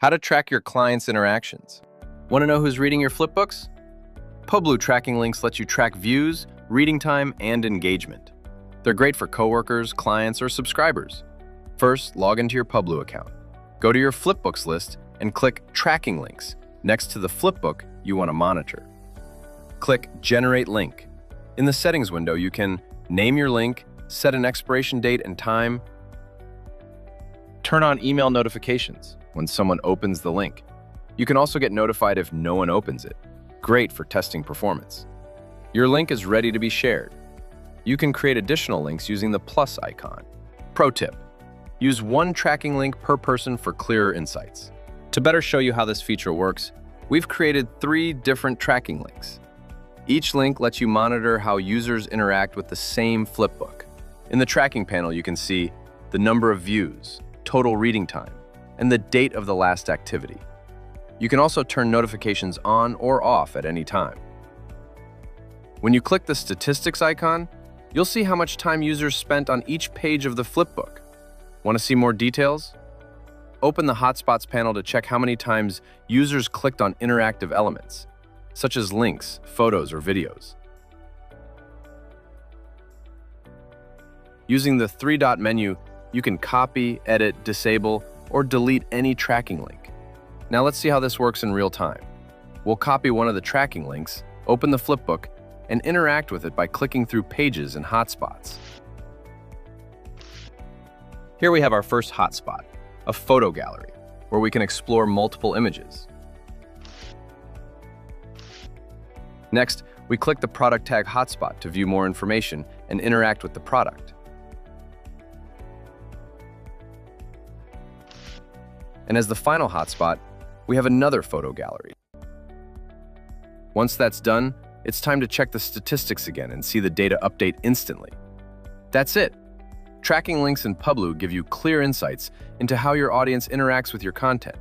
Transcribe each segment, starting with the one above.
How to track your clients' interactions. Want to know who's reading your Flipbooks? Publuu tracking links let you track views, reading time, and engagement. They're great for coworkers, clients, or subscribers. First, log into your Publuu account. Go to your Flipbooks list and click Tracking Links next to the Flipbook you want to monitor. Click Generate Link. In the settings window, you can name your link, set an expiration date and time, turn on email notifications when someone opens the link. You can also get notified if no one opens it. Great for testing performance. Your link is ready to be shared. You can create additional links using the plus icon. Pro tip: use one tracking link per person for clearer insights. To better show you how this feature works, we've created 3 different tracking links. Each link lets you monitor how users interact with the same flipbook. In the tracking panel, you can see the number of views, total reading time, and the date of the last activity. You can also turn notifications on or off at any time. When you click the statistics icon, you'll see how much time users spent on each page of the flipbook. Want to see more details? Open the hotspots panel to check how many times users clicked on interactive elements, such as links, photos, or videos. Using the 3-dot menu, you can copy, edit, disable, or delete any tracking link. Now let's see how this works in real time. We'll copy one of the tracking links, open the flipbook, and interact with it by clicking through pages and hotspots. Here we have our first hotspot, a photo gallery, where we can explore multiple images. Next, we click the product tag hotspot to view more information and interact with the product. And as the final hotspot, we have another photo gallery. Once that's done, it's time to check the statistics again and see the data update instantly. That's it. Tracking links in Publuu give you clear insights into how your audience interacts with your content.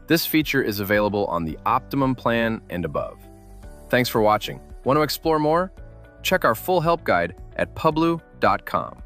This feature is available on the Optimum plan and above. Thanks for watching. Want to explore more? Check our full help guide at publuu.com.